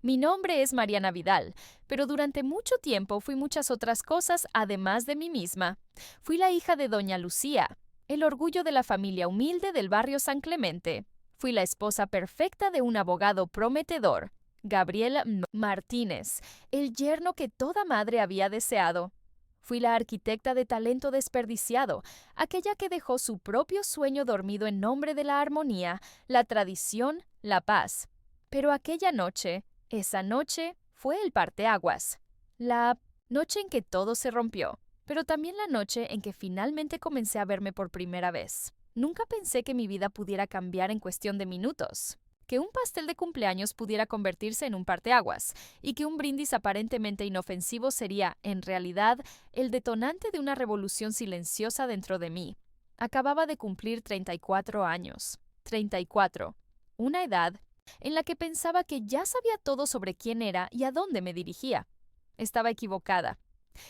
Mi nombre es Mariana Vidal, pero durante mucho tiempo fui muchas otras cosas además de mí misma. Fui la hija de doña Lucía, el orgullo de la familia humilde del barrio San Clemente. Fui la esposa perfecta de un abogado prometedor, Gabriel Martínez, el yerno que toda madre había deseado. Fui la arquitecta de talento desperdiciado, aquella que dejó su propio sueño dormido en nombre de la armonía, la tradición, la paz. Pero aquella noche, esa noche, fue el parteaguas. La noche en que todo se rompió, pero también la noche en que finalmente comencé a verme por primera vez. Nunca pensé que mi vida pudiera cambiar en cuestión de minutos, que un pastel de cumpleaños pudiera convertirse en un parteaguas, y que un brindis aparentemente inofensivo sería, en realidad, el detonante de una revolución silenciosa dentro de mí. Acababa de cumplir 34 años. 34. Una edad en la que pensaba que ya sabía todo sobre quién era y a dónde me dirigía. Estaba equivocada.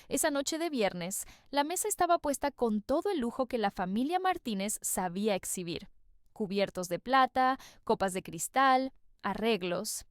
Esa noche de viernes, la mesa estaba puesta con todo el lujo que la familia Martínez sabía exhibir. Cubiertos de plata, copas de cristal, arreglos,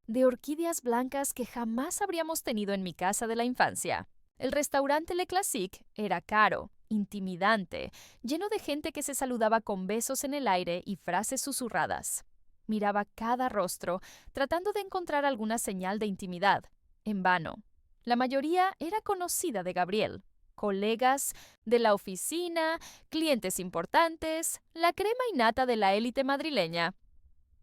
de orquídeas blancas que jamás habríamos tenido en mi casa de la infancia. El restaurante Le Classique era caro, intimidante, lleno de gente que se saludaba con besos en el aire y frases susurradas. Miraba cada rostro, tratando de encontrar alguna señal de intimidad. En vano. La mayoría era conocida de Gabriel. Colegas de la oficina, clientes importantes, la crema innata de la élite madrileña.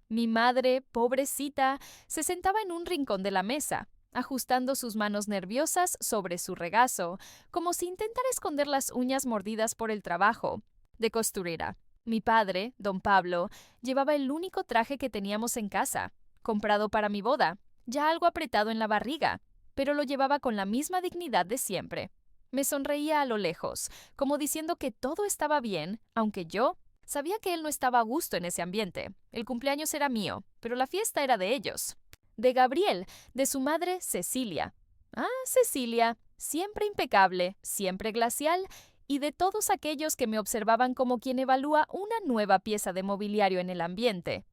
Mi madre, pobrecita, se sentaba en un rincón de la mesa, ajustando sus manos nerviosas sobre su regazo, como si intentara esconder las uñas mordidas por el trabajo de costurera. Mi padre, don Pablo, llevaba el único traje que teníamos en casa, comprado para mi boda, ya algo apretado en la barriga, pero lo llevaba con la misma dignidad de siempre. Me sonreía a lo lejos, como diciendo que todo estaba bien, aunque yo sabía que él no estaba a gusto en ese ambiente. El cumpleaños era mío, pero la fiesta era de ellos. De Gabriel, de su madre Cecilia. Ah, Cecilia, siempre impecable, siempre glacial, y de todos aquellos que me observaban como quien evalúa una nueva pieza de mobiliario en el ambiente.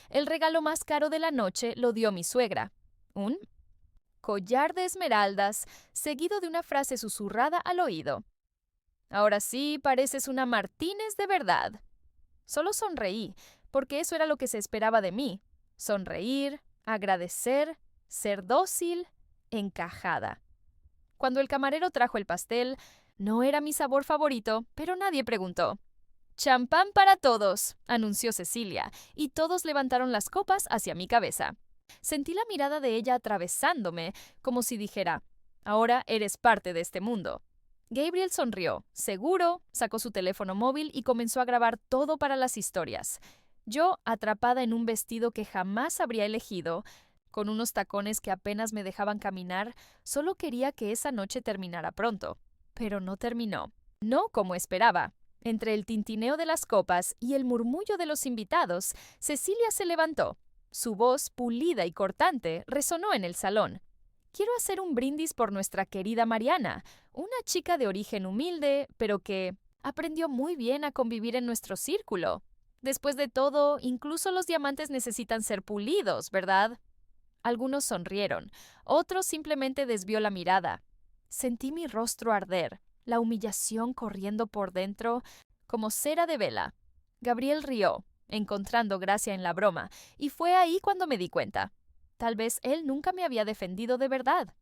El regalo más caro de la noche lo dio mi suegra. Un collar de esmeraldas, seguido de una frase susurrada al oído. Ahora sí, pareces una Martínez de verdad. Solo sonreí, porque eso era lo que se esperaba de mí. Sonreír, agradecer, ser dócil, encajada. Cuando el camarero trajo el pastel, no era mi sabor favorito, pero nadie preguntó. «Champán para todos», anunció Cecilia, y todos levantaron las copas hacia mi cabeza. Sentí la mirada de ella atravesándome, como si dijera, «Ahora eres parte de este mundo». Gabriel sonrió, seguro, sacó su teléfono móvil y comenzó a grabar todo para las historias. Yo, atrapada en un vestido que jamás habría elegido, con unos tacones que apenas me dejaban caminar, solo quería que esa noche terminara pronto. Pero no terminó. No como esperaba. Entre el tintineo de las copas y el murmullo de los invitados, Cecilia se levantó. Su voz, pulida y cortante, resonó en el salón. «Quiero hacer un brindis por nuestra querida Mariana, una chica de origen humilde, pero que aprendió muy bien a convivir en nuestro círculo. Después de todo, incluso los diamantes necesitan ser pulidos, ¿verdad?» Algunos sonrieron, otros simplemente desvió la mirada. Sentí mi rostro arder, la humillación corriendo por dentro como cera de vela. Gabriel rió, encontrando gracia en la broma, y fue ahí cuando me di cuenta. Tal vez él nunca me había defendido de verdad.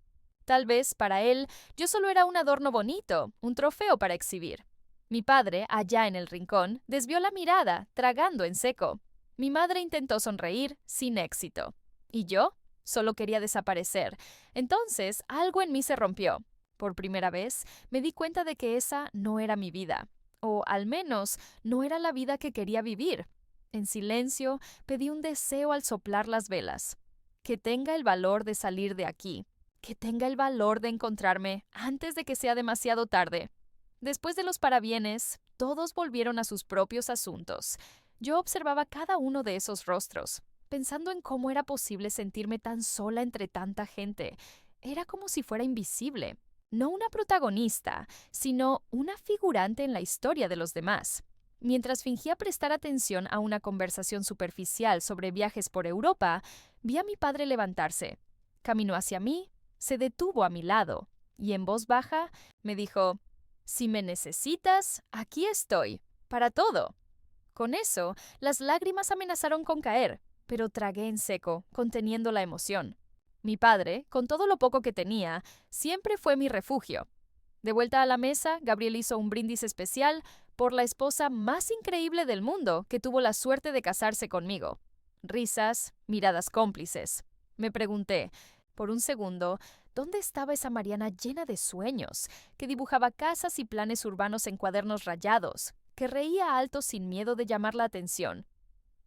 Tal vez, para él, yo solo era un adorno bonito, un trofeo para exhibir. Mi padre, allá en el rincón, desvió la mirada, tragando en seco. Mi madre intentó sonreír, sin éxito. ¿Y yo? Solo quería desaparecer. Entonces, algo en mí se rompió. Por primera vez, me di cuenta de que esa no era mi vida. O, al menos, no era la vida que quería vivir. En silencio, pedí un deseo al soplar las velas. Que tenga el valor de salir de aquí. Que tenga el valor de encontrarme antes de que sea demasiado tarde. Después de los parabienes, todos volvieron a sus propios asuntos. Yo observaba cada uno de esos rostros, pensando en cómo era posible sentirme tan sola entre tanta gente. Era como si fuera invisible. No una protagonista, sino una figurante en la historia de los demás. Mientras fingía prestar atención a una conversación superficial sobre viajes por Europa, Vi a mi padre levantarse. Caminó hacia mí, se detuvo a mi lado y en voz baja me dijo: «Si me necesitas, aquí estoy, para todo». Con eso, las lágrimas amenazaron con caer, pero tragué en seco, conteniendo la emoción. Mi padre, con todo lo poco que tenía, siempre fue mi refugio. De vuelta a la mesa, Gabriel hizo un brindis especial por la esposa más increíble del mundo que tuvo la suerte de casarse conmigo. Risas, miradas cómplices. Me pregunté, por un segundo, ¿dónde estaba esa Mariana llena de sueños, que dibujaba casas y planes urbanos en cuadernos rayados, que reía alto sin miedo de llamar la atención?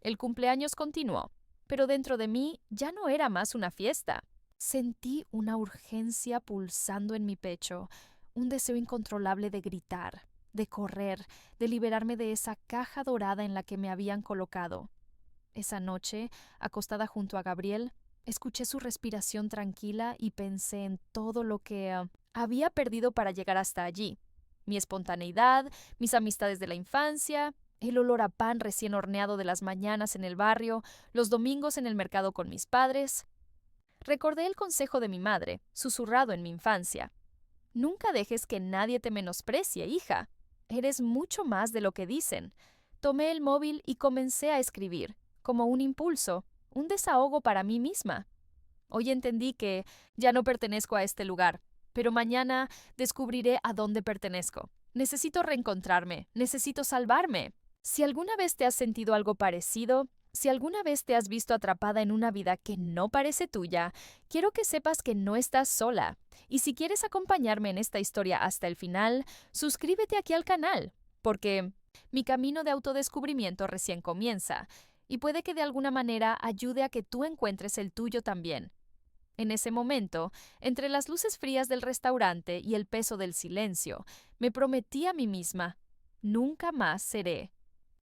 El cumpleaños continuó, pero dentro de mí ya no era más una fiesta. Sentí una urgencia pulsando en mi pecho, un deseo incontrolable de gritar, de correr, de liberarme de esa caja dorada en la que me habían colocado. Esa noche, acostada junto a Gabriel, escuché su respiración tranquila y pensé en todo lo que había perdido para llegar hasta allí. Mi espontaneidad, mis amistades de la infancia, el olor a pan recién horneado de las mañanas en el barrio, los domingos en el mercado con mis padres. Recordé el consejo de mi madre, susurrado en mi infancia. Nunca dejes que nadie te menosprecie, hija. Eres mucho más de lo que dicen. Tomé el móvil y comencé a escribir, como un impulso, un desahogo para mí misma. Hoy entendí que ya no pertenezco a este lugar, pero mañana descubriré a dónde pertenezco. Necesito reencontrarme, necesito salvarme. Si alguna vez te has sentido algo parecido, si alguna vez te has visto atrapada en una vida que no parece tuya, quiero que sepas que no estás sola. Y si quieres acompañarme en esta historia hasta el final, suscríbete aquí al canal, porque mi camino de autodescubrimiento recién comienza, y puede que de alguna manera ayude a que tú encuentres el tuyo también. En ese momento, entre las luces frías del restaurante y el peso del silencio, me prometí a mí misma: nunca más seré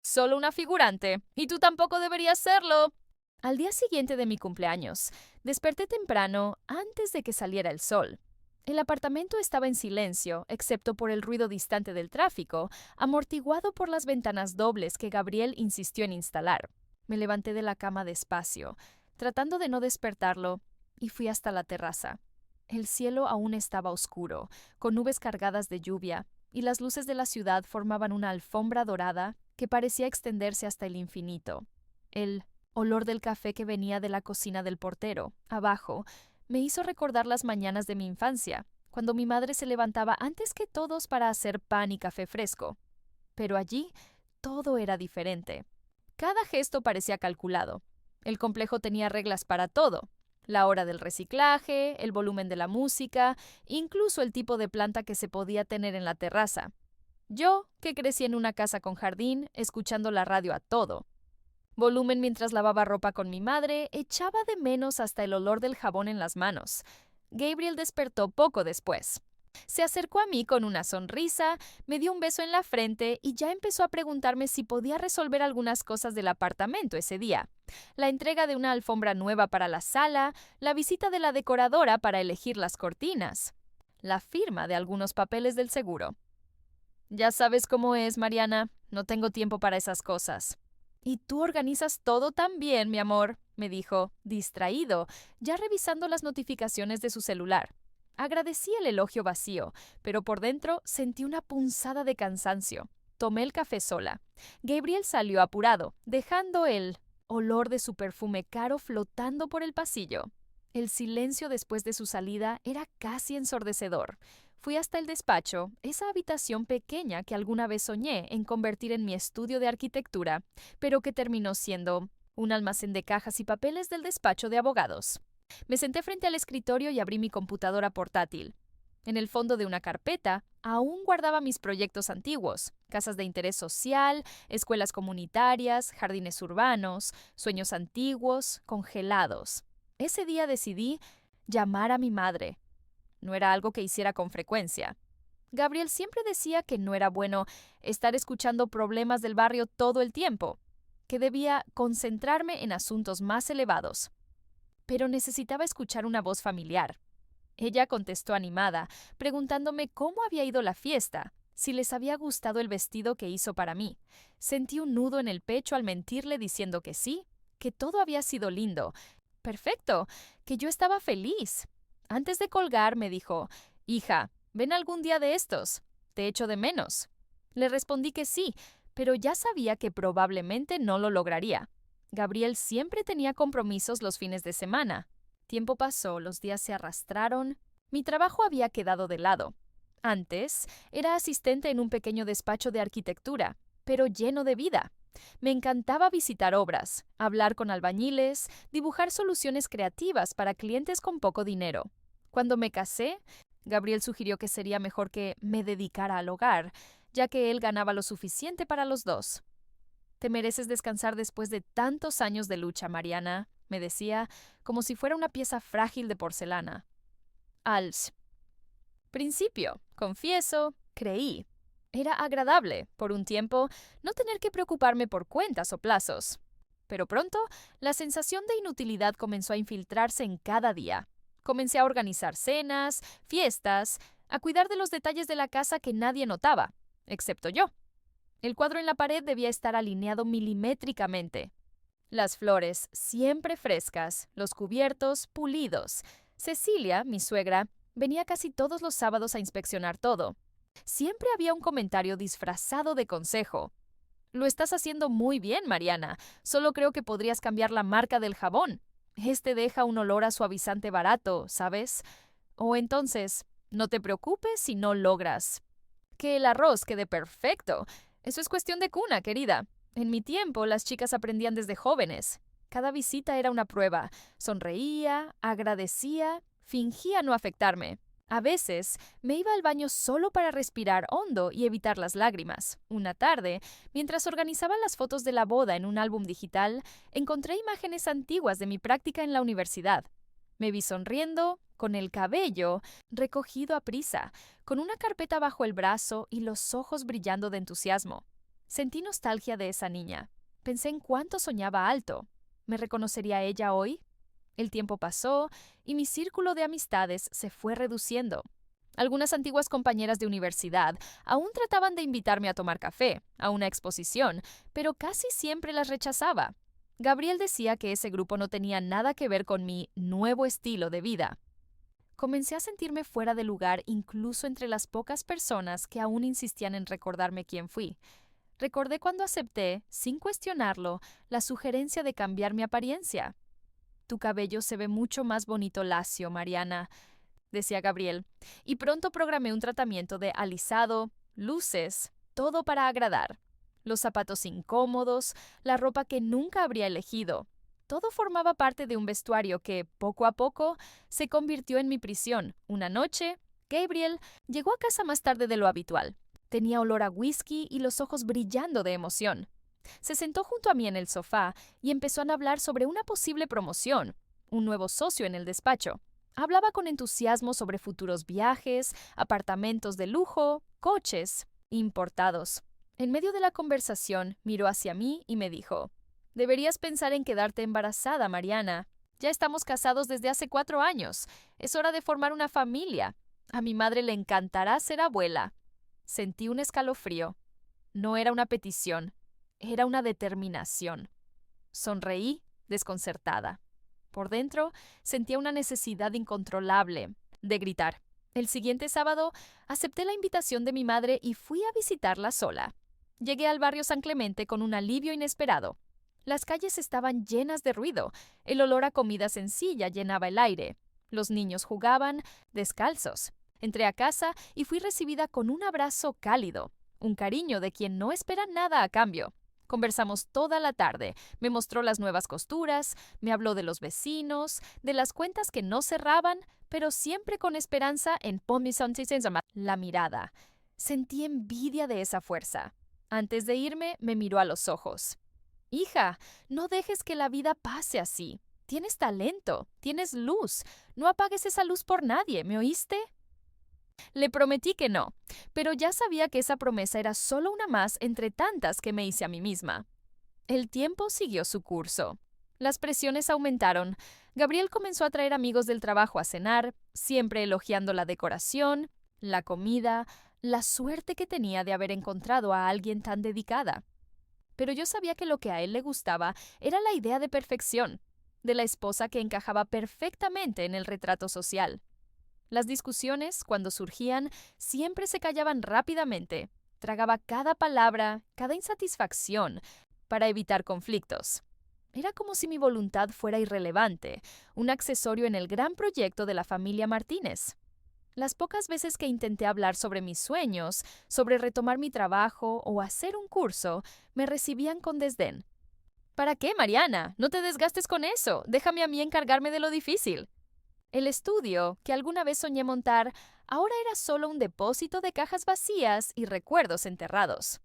solo una figurante, y tú tampoco deberías serlo. Al día siguiente de mi cumpleaños, desperté temprano antes de que saliera el sol. El apartamento estaba en silencio, excepto por el ruido distante del tráfico, amortiguado por las ventanas dobles que Gabriel insistió en instalar. Me levanté de la cama despacio, tratando de no despertarlo, y fui hasta la terraza. El cielo aún estaba oscuro, con nubes cargadas de lluvia, y las luces de la ciudad formaban una alfombra dorada que parecía extenderse hasta el infinito. El olor del café que venía de la cocina del portero, abajo, me hizo recordar las mañanas de mi infancia, cuando mi madre se levantaba antes que todos para hacer pan y café fresco. Pero allí todo era diferente. Cada gesto parecía calculado. El complejo tenía reglas para todo: la hora del reciclaje, el volumen de la música, incluso el tipo de planta que se podía tener en la terraza. Yo, que crecí en una casa con jardín, escuchando la radio a todo. Volumen mientras lavaba ropa con mi madre, echaba de menos hasta el olor del jabón en las manos. Gabriel despertó poco después. Se acercó a mí con una sonrisa, me dio un beso en la frente y ya empezó a preguntarme si podía resolver algunas cosas del apartamento ese día: la entrega de una alfombra nueva para la sala, la visita de la decoradora para elegir las cortinas, la firma de algunos papeles del seguro. «Ya sabes cómo es, Mariana, no tengo tiempo para esas cosas». «Y tú organizas todo tan bien, mi amor», me dijo, distraído, ya revisando las notificaciones de su celular. Agradecí el elogio vacío, pero por dentro sentí una punzada de cansancio. Tomé el café sola. Gabriel salió apurado, dejando el olor de su perfume caro flotando por el pasillo. El silencio después de su salida era casi ensordecedor. Fui hasta el despacho, esa habitación pequeña que alguna vez soñé en convertir en mi estudio de arquitectura, pero que terminó siendo un almacén de cajas y papeles del despacho de abogados. Me senté frente al escritorio y abrí mi computadora portátil. En el fondo de una carpeta aún guardaba mis proyectos antiguos: casas de interés social, escuelas comunitarias, jardines urbanos, sueños antiguos, congelados. Ese día decidí llamar a mi madre. No era algo que hiciera con frecuencia. Gabriel siempre decía que no era bueno estar escuchando problemas del barrio todo el tiempo, que debía concentrarme en asuntos más elevados. Pero necesitaba escuchar una voz familiar. Ella contestó animada, preguntándome cómo había ido la fiesta, si les había gustado el vestido que hizo para mí. Sentí un nudo en el pecho al mentirle diciendo que sí, que todo había sido lindo, Perfecto, que yo estaba feliz. Antes de colgar me dijo, hija, ven algún día de estos. Te echo de menos. Le respondí que sí, pero ya sabía que probablemente no lo lograría. Gabriel siempre tenía compromisos los fines de semana. Tiempo pasó, los días se arrastraron. Mi trabajo había quedado de lado. Antes, era asistente en un pequeño despacho de arquitectura, pero lleno de vida. Me encantaba visitar obras, hablar con albañiles, dibujar soluciones creativas para clientes con poco dinero. Cuando me casé, Gabriel sugirió que sería mejor que me dedicara al hogar, ya que él ganaba lo suficiente para los dos. Te mereces descansar después de tantos años de lucha, Mariana, me decía, como si fuera una pieza frágil de porcelana. Al principio, confieso, creí. Era agradable, por un tiempo, no tener que preocuparme por cuentas o plazos. Pero pronto, la sensación de inutilidad comenzó a infiltrarse en cada día. Comencé a organizar cenas, fiestas, a cuidar de los detalles de la casa que nadie notaba, excepto yo. El cuadro en la pared debía estar alineado milimétricamente. Las flores siempre frescas, los cubiertos pulidos. Cecilia, mi suegra, venía casi todos los sábados a inspeccionar todo. Siempre había un comentario disfrazado de consejo. Lo estás haciendo muy bien, Mariana. Solo creo que podrías cambiar la marca del jabón. Este deja un olor a suavizante barato, ¿sabes? O entonces, no te preocupes si no logras. Que el arroz quede perfecto. Eso es cuestión de cuna, querida. En mi tiempo, las chicas aprendían desde jóvenes. Cada visita era una prueba. Sonreía, agradecía, fingía no afectarme. A veces, me iba al baño solo para respirar hondo y evitar las lágrimas. Una tarde, mientras organizaba las fotos de la boda en un álbum digital, encontré imágenes antiguas de mi práctica en la universidad. Me vi sonriendo, con el cabello recogido a prisa, con una carpeta bajo el brazo y los ojos brillando de entusiasmo. Sentí nostalgia de esa niña. Pensé en cuánto soñaba alto. ¿Me reconocería ella hoy? El tiempo pasó y mi círculo de amistades se fue reduciendo. Algunas antiguas compañeras de universidad aún trataban de invitarme a tomar café, a una exposición, pero casi siempre las rechazaba. Gabriel decía que ese grupo no tenía nada que ver con mi nuevo estilo de vida. Comencé a sentirme fuera de lugar incluso entre las pocas personas que aún insistían en recordarme quién fui. Recordé cuando acepté, sin cuestionarlo, la sugerencia de cambiar mi apariencia. Tu cabello se ve mucho más bonito lacio, Mariana, decía Gabriel, y pronto programé un tratamiento de alisado, luces, todo para agradar. Los zapatos incómodos, la ropa que nunca habría elegido. Todo formaba parte de un vestuario que, poco a poco, se convirtió en mi prisión. Una noche, Gabriel llegó a casa más tarde de lo habitual. Tenía olor a whisky y los ojos brillando de emoción. Se sentó junto a mí en el sofá y empezó a hablar sobre una posible promoción, un nuevo socio en el despacho. Hablaba con entusiasmo sobre futuros viajes, apartamentos de lujo, coches importados. En medio de la conversación, miró hacia mí y me dijo, «Deberías pensar en quedarte embarazada, Mariana. Ya estamos casados desde hace 4 años. Es hora de formar una familia. A mi madre le encantará ser abuela». Sentí un escalofrío. No era una petición. Era una determinación. Sonreí, desconcertada. Por dentro, sentía una necesidad incontrolable de gritar. El siguiente sábado, acepté la invitación de mi madre y fui a visitarla sola. Llegué al barrio San Clemente con un alivio inesperado. Las calles estaban llenas de ruido. El olor a comida sencilla llenaba el aire. Los niños jugaban descalzos. Entré a casa y fui recibida con un abrazo cálido, un cariño de quien no espera nada a cambio. Conversamos toda la tarde. Me mostró las nuevas costuras, me habló de los vecinos, de las cuentas que no cerraban, pero siempre con esperanza en la mirada. Sentí envidia de esa fuerza. Antes de irme, me miró a los ojos. «Hija, no dejes que la vida pase así. Tienes talento, tienes luz. No apagues esa luz por nadie, ¿me oíste?» Le prometí que no, pero ya sabía que esa promesa era solo una más entre tantas que me hice a mí misma. El tiempo siguió su curso. Las presiones aumentaron. Gabriel comenzó a traer amigos del trabajo a cenar, siempre elogiando la decoración, la comida, la suerte que tenía de haber encontrado a alguien tan dedicada. Pero yo sabía que lo que a él le gustaba era la idea de perfección. de la esposa que encajaba perfectamente en el retrato social. Las discusiones, cuando surgían, siempre se callaban rápidamente. Tragaba cada palabra, cada insatisfacción, para evitar conflictos. Era como si mi voluntad fuera irrelevante, un accesorio en el gran proyecto de la familia Martínez. Las pocas veces que intenté hablar sobre mis sueños, sobre retomar mi trabajo o hacer un curso, me recibían con desdén. ¿Para qué, Mariana? No te desgastes con eso. Déjame a mí encargarme de lo difícil. El estudio, que alguna vez soñé montar, ahora era solo un depósito de cajas vacías y recuerdos enterrados.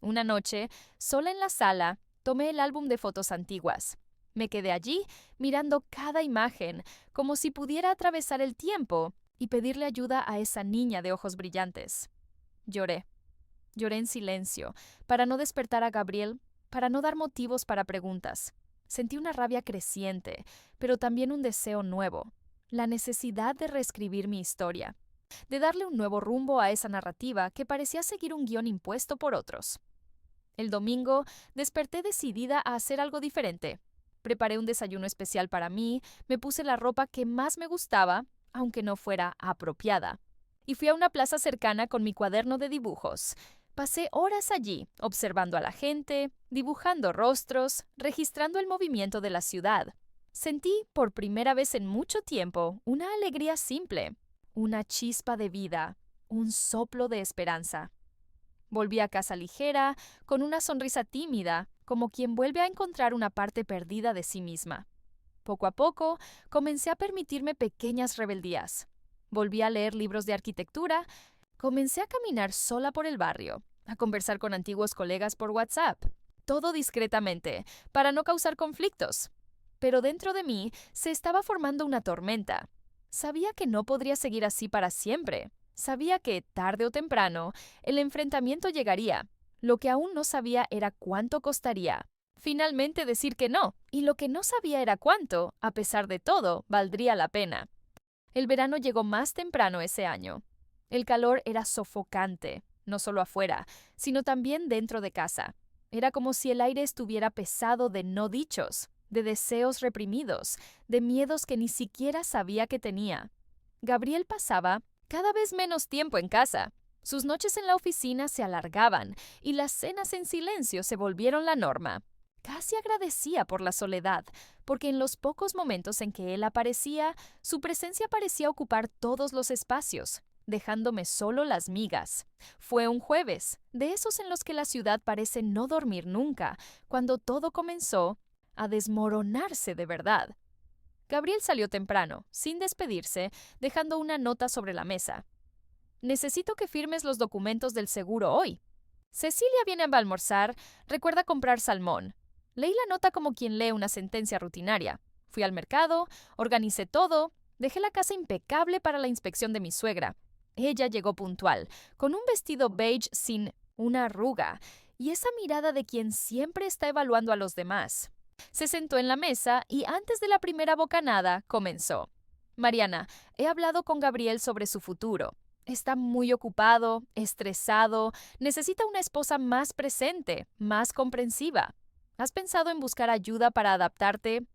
Una noche, sola en la sala, tomé el álbum de fotos antiguas. Me quedé allí, mirando cada imagen, como si pudiera atravesar el tiempo y pedirle ayuda a esa niña de ojos brillantes. Lloré. Lloré en silencio, para no despertar a Gabriel, para no dar motivos para preguntas. Sentí una rabia creciente, pero también un deseo nuevo. La necesidad de reescribir mi historia, de darle un nuevo rumbo a esa narrativa que parecía seguir un guión impuesto por otros. El domingo desperté decidida a hacer algo diferente. Preparé un desayuno especial para mí, me puse la ropa que más me gustaba, aunque no fuera apropiada, y fui a una plaza cercana con mi cuaderno de dibujos. Pasé horas allí, observando a la gente, dibujando rostros, registrando el movimiento de la ciudad. Sentí, por primera vez en mucho tiempo, una alegría simple, una chispa de vida, un soplo de esperanza. Volví a casa ligera, con una sonrisa tímida, como quien vuelve a encontrar una parte perdida de sí misma. Poco a poco, comencé a permitirme pequeñas rebeldías. Volví a leer libros de arquitectura, comencé a caminar sola por el barrio, a conversar con antiguos colegas por WhatsApp, todo discretamente, para no causar conflictos. Pero dentro de mí se estaba formando una tormenta. Sabía que no podría seguir así para siempre. Sabía que, tarde o temprano, el enfrentamiento llegaría. Lo que aún no sabía era cuánto costaría. Finalmente decir que no, y lo que no sabía era cuánto, a pesar de todo, valdría la pena. El verano llegó más temprano ese año. El calor era sofocante, no solo afuera, sino también dentro de casa. Era como si el aire estuviera pesado de no dichos, de deseos reprimidos, de miedos que ni siquiera sabía que tenía. Gabriel pasaba cada vez menos tiempo en casa. Sus noches en la oficina se alargaban y las cenas en silencio se volvieron la norma. Casi agradecía por la soledad, porque en los pocos momentos en que él aparecía, su presencia parecía ocupar todos los espacios, dejándome solo las migas. Fue un jueves, de esos en los que la ciudad parece no dormir nunca, cuando todo comenzó a desmoronarse de verdad. Gabriel salió temprano, sin despedirse, dejando una nota sobre la mesa. Necesito que firmes los documentos del seguro hoy. Cecilia viene a almorzar, recuerda comprar salmón. Leí la nota como quien lee una sentencia rutinaria. Fui al mercado, organicé todo, dejé la casa impecable para la inspección de mi suegra. Ella llegó puntual, con un vestido beige sin una arruga, y esa mirada de quien siempre está evaluando a los demás. Se sentó en la mesa y antes de la primera bocanada comenzó. Mariana, he hablado con Gabriel sobre su futuro. Está muy ocupado, estresado, necesita una esposa más presente, más comprensiva. ¿Has pensado en buscar ayuda para adaptarte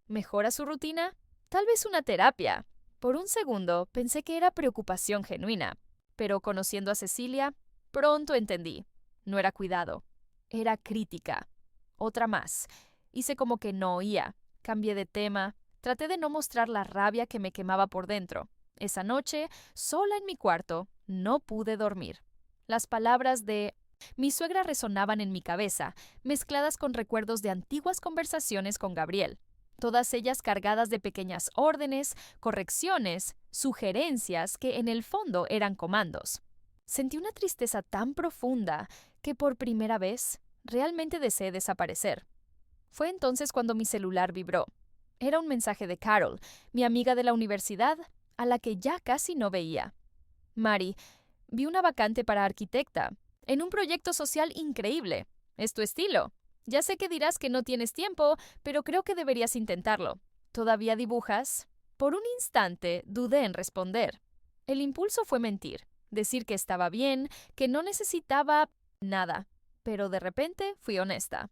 mejor a su rutina? Tal vez una terapia. Por un segundo pensé que era preocupación genuina, pero conociendo a Cecilia, pronto entendí. No era cuidado, era crítica. Otra más. Hice como que no oía. Cambié de tema. Traté de no mostrar la rabia que me quemaba por dentro. Esa noche, sola en mi cuarto, no pude dormir. Las palabras de mi suegra resonaban en mi cabeza, mezcladas con recuerdos de antiguas conversaciones con Gabriel, todas ellas cargadas de pequeñas órdenes, correcciones, sugerencias que en el fondo eran comandos. Sentí una tristeza tan profunda que por primera vez realmente deseé desaparecer. Fue entonces cuando mi celular vibró. Era un mensaje de Carol, mi amiga de la universidad, a la que ya casi no veía. Mari, vi una vacante para arquitecta, en un proyecto social increíble. Es tu estilo. Ya sé que dirás que no tienes tiempo, pero creo que deberías intentarlo. ¿Todavía dibujas? Por un instante dudé en responder. El impulso fue mentir, decir que estaba bien, que no necesitaba nada. Pero de repente fui honesta.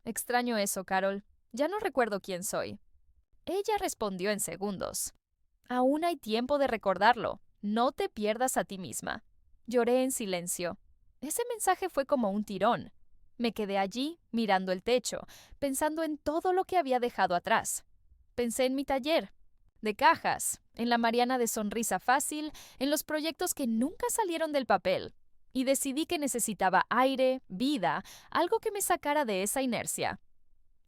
Extraño eso, Carol. Ya no recuerdo quién soy. Ella respondió en segundos. Aún hay tiempo de recordarlo. No te pierdas a ti misma. Lloré en silencio. Ese mensaje fue como un tirón. Me quedé allí, mirando el techo, pensando en todo lo que había dejado atrás. Pensé en mi taller de cajas, en la Mariana de sonrisa fácil, en los proyectos que nunca salieron del papel. Y decidí que necesitaba aire, vida, algo que me sacara de esa inercia.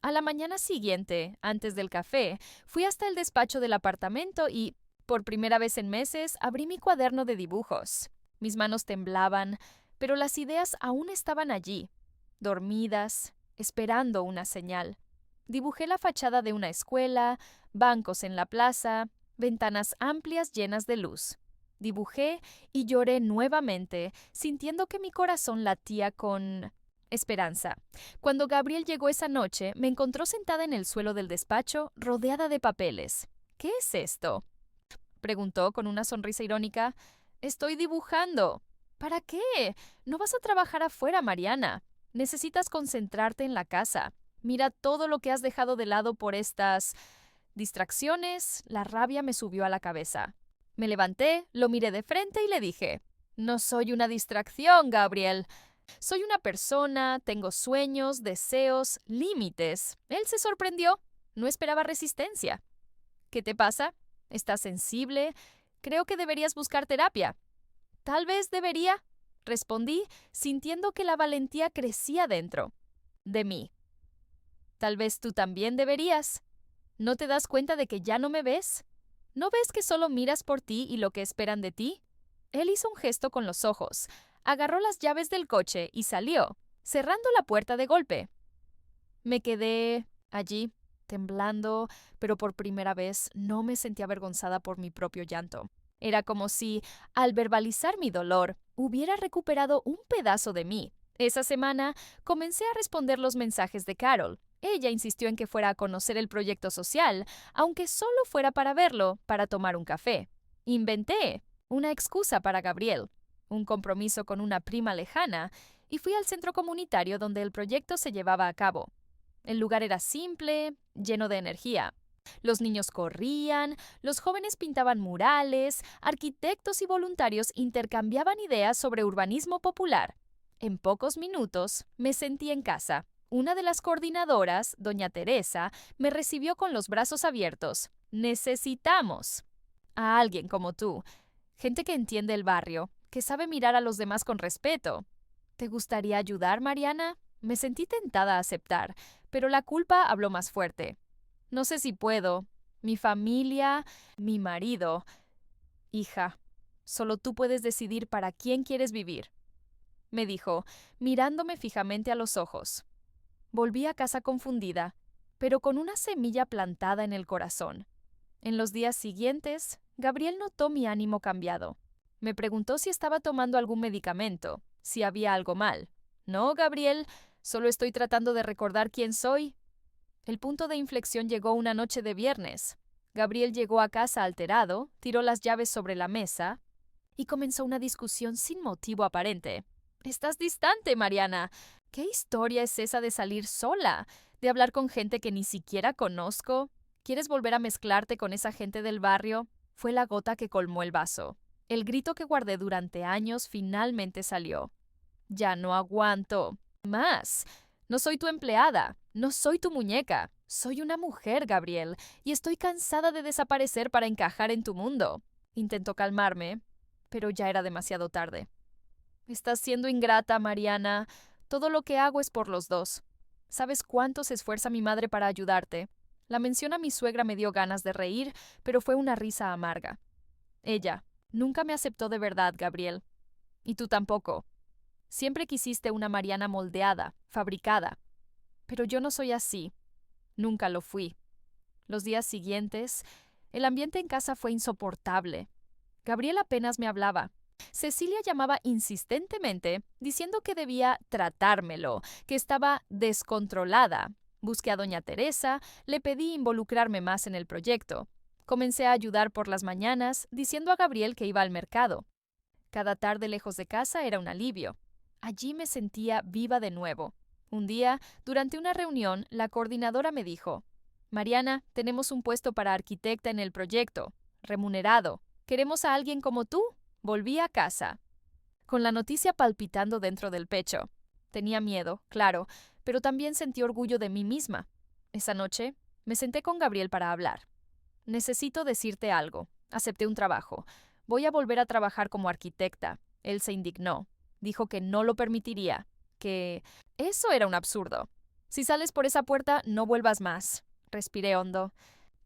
A la mañana siguiente, antes del café, fui hasta el despacho del apartamento y, por primera vez en meses, abrí mi cuaderno de dibujos. Mis manos temblaban, pero las ideas aún estaban allí, dormidas, esperando una señal. Dibujé la fachada de una escuela, bancos en la plaza, ventanas amplias llenas de luz. Dibujé y lloré nuevamente, sintiendo que mi corazón latía con esperanza. Cuando Gabriel llegó esa noche, me encontró sentada en el suelo del despacho, rodeada de papeles. ¿Qué es esto?, preguntó con una sonrisa irónica. Estoy dibujando. ¿Para qué? No vas a trabajar afuera, Mariana. Necesitas concentrarte en la casa. Mira todo lo que has dejado de lado por estas distracciones. La rabia me subió a la cabeza. Me levanté, lo miré de frente y le dije, no soy una distracción, Gabriel. Soy una persona, tengo sueños, deseos, límites. Él se sorprendió. No esperaba resistencia. ¿Qué te pasa? ¿Estás sensible? Creo que deberías buscar terapia. Tal vez debería, respondí, sintiendo que la valentía crecía dentro de mí. Tal vez tú también deberías. ¿No te das cuenta de que ya no me ves? ¿No ves que solo miras por ti y lo que esperan de ti? Él hizo un gesto con los ojos, agarró las llaves del coche y salió, cerrando la puerta de golpe. Me quedé allí, temblando, pero por primera vez no me sentí avergonzada por mi propio llanto. Era como si, al verbalizar mi dolor, hubiera recuperado un pedazo de mí. Esa semana comencé a responder los mensajes de Carol. Ella insistió en que fuera a conocer el proyecto social, aunque solo fuera para verlo, para tomar un café. Inventé una excusa para Gabriel, un compromiso con una prima lejana, y fui al centro comunitario donde el proyecto se llevaba a cabo. El lugar era simple, lleno de energía. Los niños corrían, los jóvenes pintaban murales, arquitectos y voluntarios intercambiaban ideas sobre urbanismo popular. En pocos minutos me sentí en casa. Una de las coordinadoras, doña Teresa, me recibió con los brazos abiertos. Necesitamos a alguien como tú, gente que entiende el barrio, que sabe mirar a los demás con respeto. ¿Te gustaría ayudar, Mariana? Me sentí tentada a aceptar, pero la culpa habló más fuerte. No sé si puedo. Mi familia, mi marido. Hija, solo tú puedes decidir para quién quieres vivir, me dijo, mirándome fijamente a los ojos. Volví a casa confundida, pero con una semilla plantada en el corazón. En los días siguientes, Gabriel notó mi ánimo cambiado. Me preguntó si estaba tomando algún medicamento, si había algo mal. No, Gabriel, solo estoy tratando de recordar quién soy. El punto de inflexión llegó una noche de viernes. Gabriel llegó a casa alterado, tiró las llaves sobre la mesa y comenzó una discusión sin motivo aparente. Estás distante, Mariana. ¿Qué historia es esa de salir sola? ¿De hablar con gente que ni siquiera conozco? ¿Quieres volver a mezclarte con esa gente del barrio? Fue la gota que colmó el vaso. El grito que guardé durante años finalmente salió. Ya no aguanto más. No soy tu empleada, no soy tu muñeca. Soy una mujer, Gabriel, y estoy cansada de desaparecer para encajar en tu mundo. Intentó calmarme, pero ya era demasiado tarde. Estás siendo ingrata, Mariana. Todo lo que hago es por los dos. ¿Sabes cuánto se esfuerza mi madre para ayudarte? La mención a mi suegra me dio ganas de reír, pero fue una risa amarga. Ella nunca me aceptó de verdad, Gabriel. Y tú tampoco. Siempre quisiste una Mariana moldeada, fabricada. Pero yo no soy así. Nunca lo fui. Los días siguientes, el ambiente en casa fue insoportable. Gabriel apenas me hablaba. Cecilia llamaba insistentemente, diciendo que debía tratármelo, que estaba descontrolada. Busqué a doña Teresa, le pedí involucrarme más en el proyecto. Comencé a ayudar por las mañanas, diciendo a Gabriel que iba al mercado. Cada tarde lejos de casa era un alivio. Allí me sentía viva de nuevo. Un día, durante una reunión, la coordinadora me dijo, Mariana, tenemos un puesto para arquitecta en el proyecto. Remunerado. Queremos a alguien como tú. Volví a casa, con la noticia palpitando dentro del pecho. Tenía miedo, claro, pero también sentí orgullo de mí misma. Esa noche, me senté con Gabriel para hablar. Necesito decirte algo. Acepté un trabajo. Voy a volver a trabajar como arquitecta. Él se indignó. Dijo que no lo permitiría, que eso era un absurdo. Si sales por esa puerta, no vuelvas más. Respiré hondo.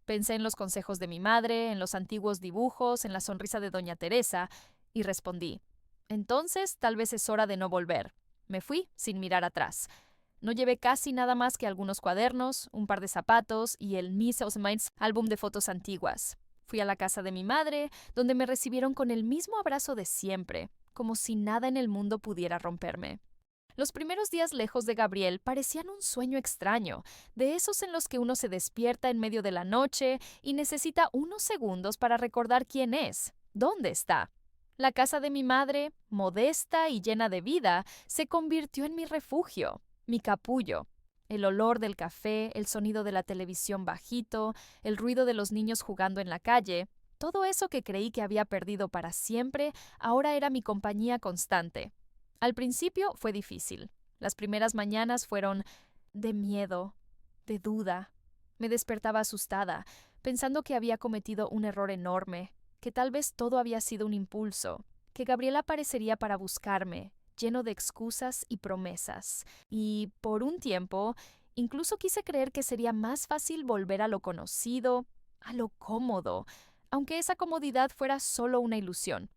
Pensé en los consejos de mi madre, en los antiguos dibujos, en la sonrisa de doña Teresa, y respondí. Entonces, tal vez es hora de no volver. Me fui sin mirar atrás. No llevé casi nada más que algunos cuadernos, un par de zapatos y el Miss Osmines álbum de fotos antiguas. Fui a la casa de mi madre, donde me recibieron con el mismo abrazo de siempre, como si nada en el mundo pudiera romperme. Los primeros días lejos de Gabriel parecían un sueño extraño, de esos en los que uno se despierta en medio de la noche y necesita unos segundos para recordar quién es, dónde está. La casa de mi madre, modesta y llena de vida, se convirtió en mi refugio, mi capullo. El olor del café, el sonido de la televisión bajito, el ruido de los niños jugando en la calle, todo eso que creí que había perdido para siempre, ahora era mi compañía constante. Al principio fue difícil. Las primeras mañanas fueron de miedo, de duda. Me despertaba asustada, pensando que había cometido un error enorme, que tal vez todo había sido un impulso, que Gabriel aparecería para buscarme, lleno de excusas y promesas. Y, por un tiempo, incluso quise creer que sería más fácil volver a lo conocido, a lo cómodo, aunque esa comodidad fuera solo una ilusión.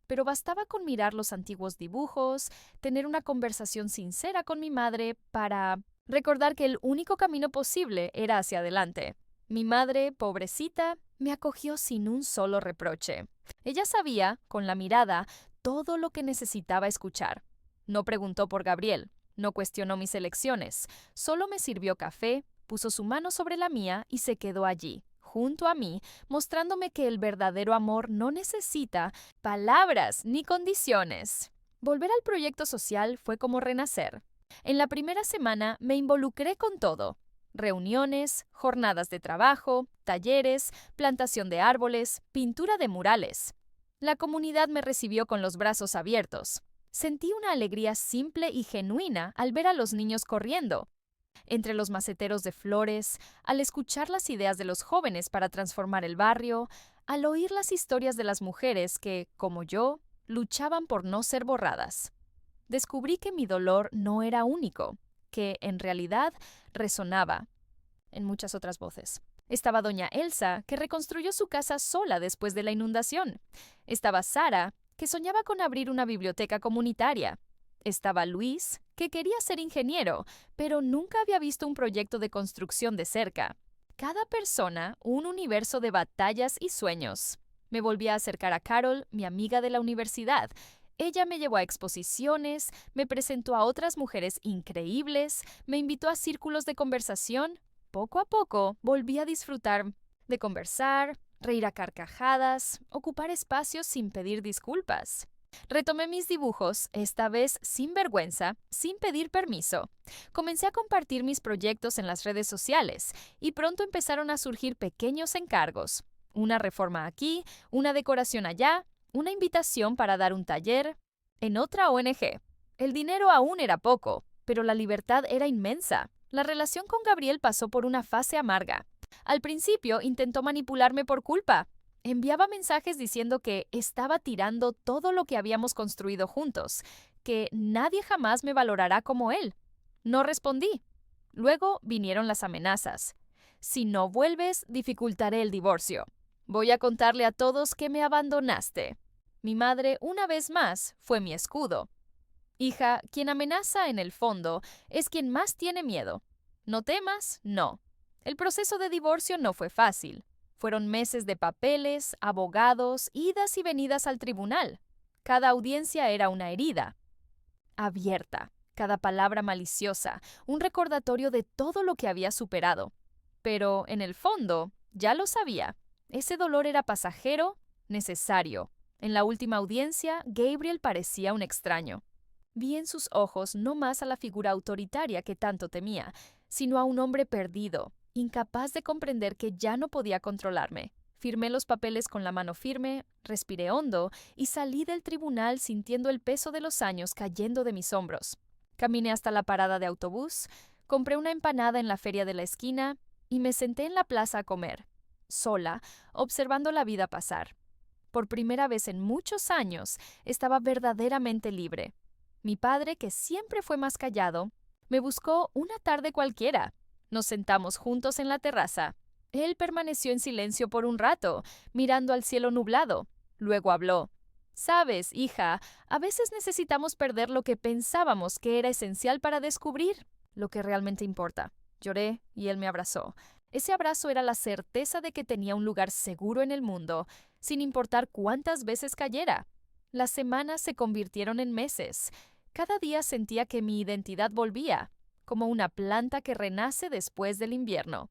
Pero bastaba con mirar los antiguos dibujos, tener una conversación sincera con mi madre para recordar que el único camino posible era hacia adelante. Mi madre, pobrecita, me acogió sin un solo reproche. Ella sabía, con la mirada, todo lo que necesitaba escuchar. No preguntó por Gabriel, no cuestionó mis elecciones, solo me sirvió café, puso su mano sobre la mía y se quedó allí, junto a mí, mostrándome que el verdadero amor no necesita palabras ni condiciones. Volver al proyecto social fue como renacer. En la primera semana me involucré con todo. Reuniones, jornadas de trabajo, talleres, plantación de árboles, pintura de murales. La comunidad me recibió con los brazos abiertos. Sentí una alegría simple y genuina al ver a los niños corriendo entre los maceteros de flores, al escuchar las ideas de los jóvenes para transformar el barrio, al oír las historias de las mujeres que, como yo, luchaban por no ser borradas. Descubrí que mi dolor no era único, que, en realidad, resonaba en muchas otras voces. Estaba doña Elsa, que reconstruyó su casa sola después de la inundación. Estaba Sara, que soñaba con abrir una biblioteca comunitaria. Estaba Luis, que quería ser ingeniero, pero nunca había visto un proyecto de construcción de cerca. Cada persona, un universo de batallas y sueños. Me volví a acercar a Carol, mi amiga de la universidad. Ella me llevó a exposiciones, me presentó a otras mujeres increíbles, me invitó a círculos de conversación. Poco a poco volví a disfrutar de conversar, reír a carcajadas, ocupar espacios sin pedir disculpas. Retomé mis dibujos, esta vez sin vergüenza, sin pedir permiso. Comencé a compartir mis proyectos en las redes sociales y pronto empezaron a surgir pequeños encargos. Una reforma aquí, una decoración allá, una invitación para dar un taller en otra ONG. El dinero aún era poco, pero la libertad era inmensa. La relación con Gabriel pasó por una fase amarga. Al principio intentó manipularme por culpa. Enviaba mensajes diciendo que estaba tirando todo lo que habíamos construido juntos, que nadie jamás me valorará como él. No respondí. Luego vinieron las amenazas. Si no vuelves, dificultaré el divorcio. Voy a contarle a todos que me abandonaste. Mi madre, una vez más, fue mi escudo. Hija, quien amenaza en el fondo es quien más tiene miedo. ¿No temas? No. El proceso de divorcio no fue fácil. Fueron meses de papeles, abogados, idas y venidas al tribunal. Cada audiencia era una herida abierta, cada palabra maliciosa, un recordatorio de todo lo que había superado. Pero, en el fondo, ya lo sabía. Ese dolor era pasajero, necesario. En la última audiencia, Gabriel parecía un extraño. Vi en sus ojos no más a la figura autoritaria que tanto temía, sino a un hombre perdido, incapaz de comprender que ya no podía controlarme. Firmé los papeles con la mano firme, respiré hondo y salí del tribunal sintiendo el peso de los años cayendo de mis hombros. Caminé hasta la parada de autobús, compré una empanada en la feria de la esquina y me senté en la plaza a comer, sola, observando la vida pasar. Por primera vez en muchos años, estaba verdaderamente libre. Mi padre, que siempre fue más callado, me buscó una tarde cualquiera. Nos sentamos juntos en la terraza. Él permaneció en silencio por un rato, mirando al cielo nublado. Luego habló. Sabes, hija, a veces necesitamos perder lo que pensábamos que era esencial para descubrir lo que realmente importa. Lloré y él me abrazó. Ese abrazo era la certeza de que tenía un lugar seguro en el mundo, sin importar cuántas veces cayera. Las semanas se convirtieron en meses. Cada día sentía que mi identidad volvía, como una planta que renace después del invierno.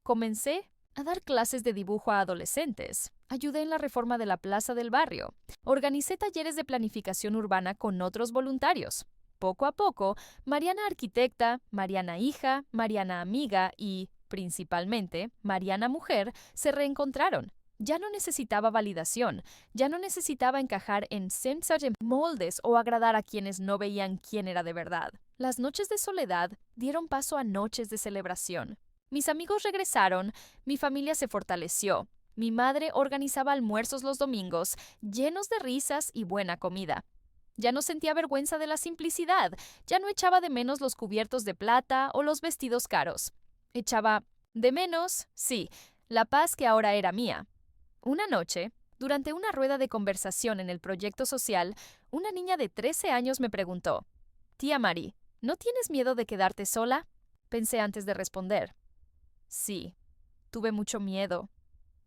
Comencé a dar clases de dibujo a adolescentes. Ayudé en la reforma de la plaza del barrio. Organicé talleres de planificación urbana con otros voluntarios. Poco a poco, Mariana arquitecta, Mariana hija, Mariana amiga y, principalmente, Mariana mujer se reencontraron. Ya no necesitaba validación, ya no necesitaba encajar en sencillos moldes o agradar a quienes no veían quién era de verdad. Las noches de soledad dieron paso a noches de celebración. Mis amigos regresaron, mi familia se fortaleció. Mi madre organizaba almuerzos los domingos, llenos de risas y buena comida. Ya no sentía vergüenza de la simplicidad, ya no echaba de menos los cubiertos de plata o los vestidos caros. Echaba de menos, sí, la paz que ahora era mía. Una noche, durante una rueda de conversación en el proyecto social, una niña de 13 años me preguntó, «Tía Mari, ¿no tienes miedo de quedarte sola?». Pensé antes de responder. Sí, tuve mucho miedo,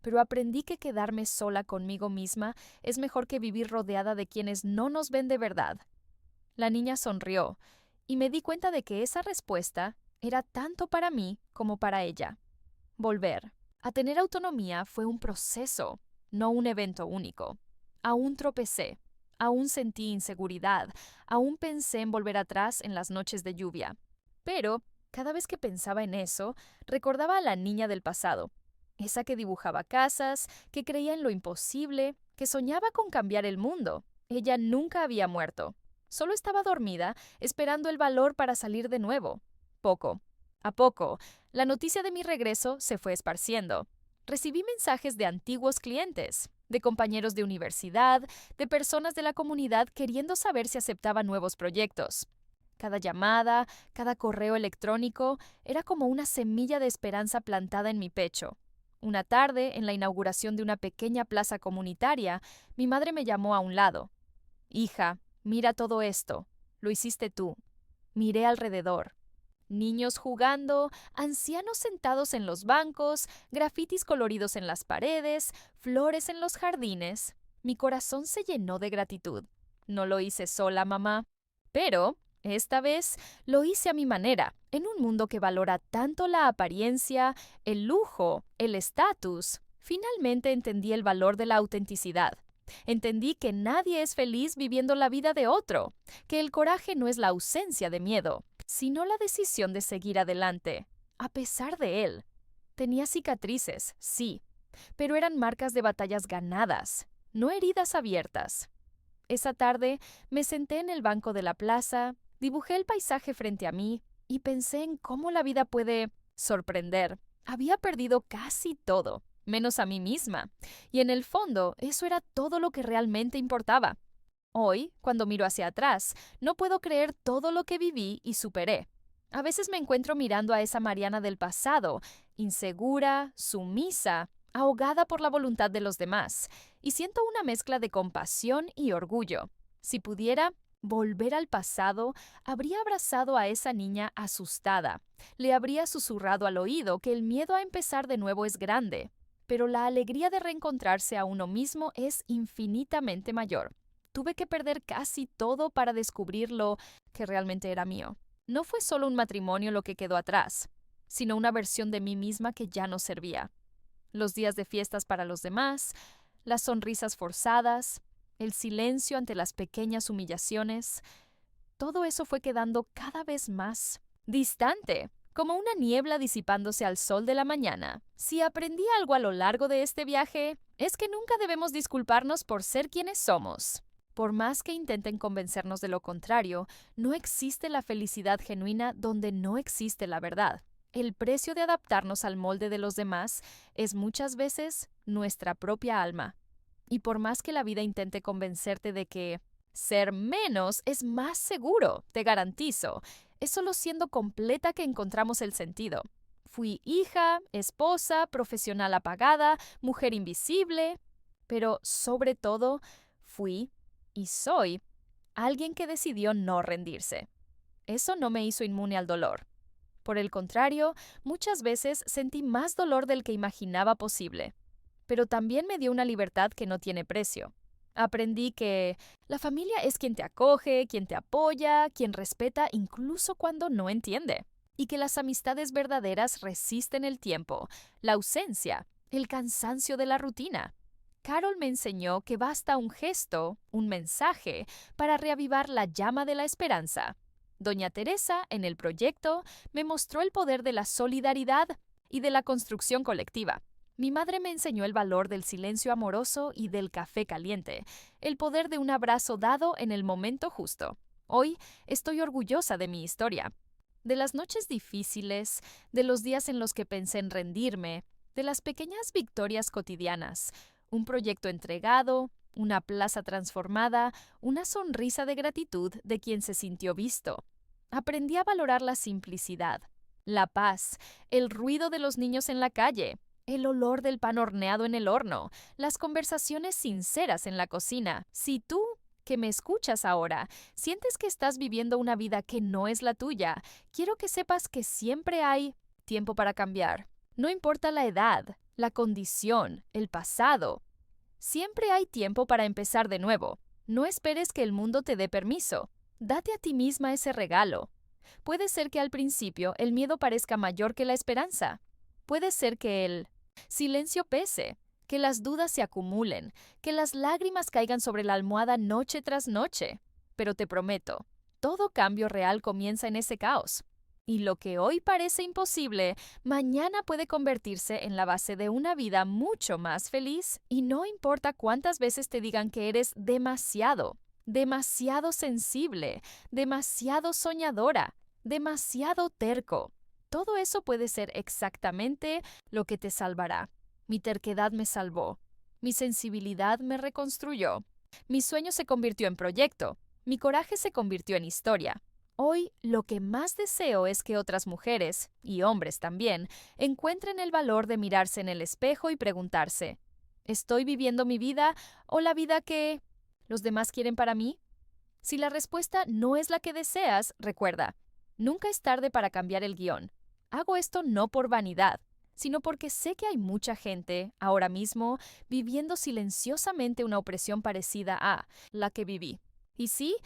pero aprendí que quedarme sola conmigo misma es mejor que vivir rodeada de quienes no nos ven de verdad. La niña sonrió, y me di cuenta de que esa respuesta era tanto para mí como para ella. Volver a tener autonomía fue un proceso, no un evento único. Aún tropecé, aún sentí inseguridad, aún pensé en volver atrás en las noches de lluvia. Pero cada vez que pensaba en eso, recordaba a la niña del pasado, esa que dibujaba casas, que creía en lo imposible, que soñaba con cambiar el mundo. Ella nunca había muerto. Solo estaba dormida, esperando el valor para salir de nuevo. Poco a poco, la noticia de mi regreso se fue esparciendo. Recibí mensajes de antiguos clientes, de compañeros de universidad, de personas de la comunidad queriendo saber si aceptaba nuevos proyectos. Cada llamada, cada correo electrónico era como una semilla de esperanza plantada en mi pecho. Una tarde, en la inauguración de una pequeña plaza comunitaria, mi madre me llamó a un lado. «Hija, mira todo esto. Lo hiciste tú». Miré alrededor. Niños jugando, ancianos sentados en los bancos, grafitis coloridos en las paredes, flores en los jardines. Mi corazón se llenó de gratitud. No lo hice sola, mamá. Pero esta vez lo hice a mi manera, en un mundo que valora tanto la apariencia, el lujo, el estatus. Finalmente entendí el valor de la autenticidad. Entendí que nadie es feliz viviendo la vida de otro, que el coraje no es la ausencia de miedo, sino la decisión de seguir adelante, a pesar de él. Tenía cicatrices, sí, pero eran marcas de batallas ganadas, no heridas abiertas. Esa tarde me senté en el banco de la plaza, dibujé el paisaje frente a mí y pensé en cómo la vida puede sorprender. Había perdido casi todo, menos a mí misma, y en el fondo eso era todo lo que realmente importaba. Hoy, cuando miro hacia atrás, no puedo creer todo lo que viví y superé. A veces me encuentro mirando a esa Mariana del pasado, insegura, sumisa, ahogada por la voluntad de los demás, y siento una mezcla de compasión y orgullo. Si pudiera volver al pasado, habría abrazado a esa niña asustada. Le habría susurrado al oído que el miedo a empezar de nuevo es grande, pero la alegría de reencontrarse a uno mismo es infinitamente mayor. Tuve que perder casi todo para descubrir lo que realmente era mío. No fue solo un matrimonio lo que quedó atrás, sino una versión de mí misma que ya no servía. Los días de fiestas para los demás, las sonrisas forzadas, el silencio ante las pequeñas humillaciones, todo eso fue quedando cada vez más distante, como una niebla disipándose al sol de la mañana. Si aprendí algo a lo largo de este viaje, es que nunca debemos disculparnos por ser quienes somos. Por más que intenten convencernos de lo contrario, no existe la felicidad genuina donde no existe la verdad. El precio de adaptarnos al molde de los demás es muchas veces nuestra propia alma. Y por más que la vida intente convencerte de que ser menos es más seguro, te garantizo, es solo siendo completa que encontramos el sentido. Fui hija, esposa, profesional apagada, mujer invisible, pero sobre todo fui y soy alguien que decidió no rendirse. Eso no me hizo inmune al dolor. Por el contrario, muchas veces sentí más dolor del que imaginaba posible. Pero también me dio una libertad que no tiene precio. Aprendí que la familia es quien te acoge, quien te apoya, quien respeta incluso cuando no entiende. Y que las amistades verdaderas resisten el tiempo, la ausencia, el cansancio de la rutina. Carol me enseñó que basta un gesto, un mensaje, para reavivar la llama de la esperanza. Doña Teresa, en el proyecto, me mostró el poder de la solidaridad y de la construcción colectiva. Mi madre me enseñó el valor del silencio amoroso y del café caliente, el poder de un abrazo dado en el momento justo. Hoy estoy orgullosa de mi historia. De las noches difíciles, de los días en los que pensé en rendirme, de las pequeñas victorias cotidianas, un proyecto entregado, una plaza transformada, una sonrisa de gratitud de quien se sintió visto. Aprendí a valorar la simplicidad, la paz, el ruido de los niños en la calle, el olor del pan horneado en el horno, las conversaciones sinceras en la cocina. Si tú, que me escuchas ahora, sientes que estás viviendo una vida que no es la tuya, quiero que sepas que siempre hay tiempo para cambiar. No importa la edad, la condición, el pasado. Siempre hay tiempo para empezar de nuevo. No esperes que el mundo te dé permiso. Date a ti misma ese regalo. Puede ser que al principio el miedo parezca mayor que la esperanza. Puede ser que el silencio pese, que las dudas se acumulen, que las lágrimas caigan sobre la almohada noche tras noche. Pero te prometo, todo cambio real comienza en ese caos. Y lo que hoy parece imposible, mañana puede convertirse en la base de una vida mucho más feliz. Y no importa cuántas veces te digan que eres demasiado, demasiado sensible, demasiado soñadora, demasiado terco. Todo eso puede ser exactamente lo que te salvará. Mi terquedad me salvó. Mi sensibilidad me reconstruyó. Mi sueño se convirtió en proyecto. Mi coraje se convirtió en historia. Hoy lo que más deseo es que otras mujeres, y hombres también, encuentren el valor de mirarse en el espejo y preguntarse, ¿estoy viviendo mi vida o la vida que los demás quieren para mí? Si la respuesta no es la que deseas, recuerda, nunca es tarde para cambiar el guión. Hago esto no por vanidad, sino porque sé que hay mucha gente, ahora mismo, viviendo silenciosamente una opresión parecida a la que viví. Y sí,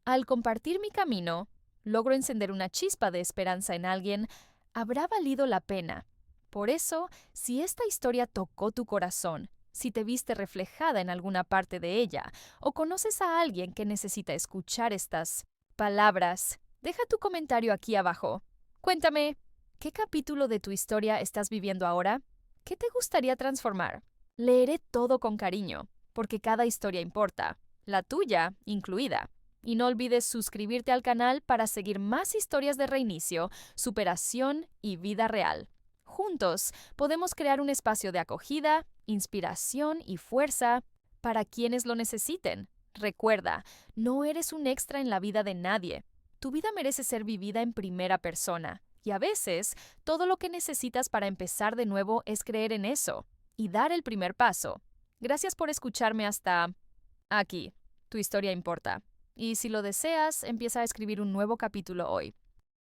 al compartir mi camino, logro encender una chispa de esperanza en alguien, habrá valido la pena. Por eso, si esta historia tocó tu corazón, si te viste reflejada en alguna parte de ella, o conoces a alguien que necesita escuchar estas palabras, deja tu comentario aquí abajo. Cuéntame, ¿qué capítulo de tu historia estás viviendo ahora? ¿Qué te gustaría transformar? Leeré todo con cariño, porque cada historia importa, la tuya incluida. Y no olvides suscribirte al canal para seguir más historias de reinicio, superación y vida real. Juntos podemos crear un espacio de acogida, inspiración y fuerza para quienes lo necesiten. Recuerda, no eres un extra en la vida de nadie. Tu vida merece ser vivida en primera persona. Y a veces, todo lo que necesitas para empezar de nuevo es creer en eso y dar el primer paso. Gracias por escucharme hasta aquí. Tu historia importa. Y si lo deseas, empieza a escribir un nuevo capítulo hoy.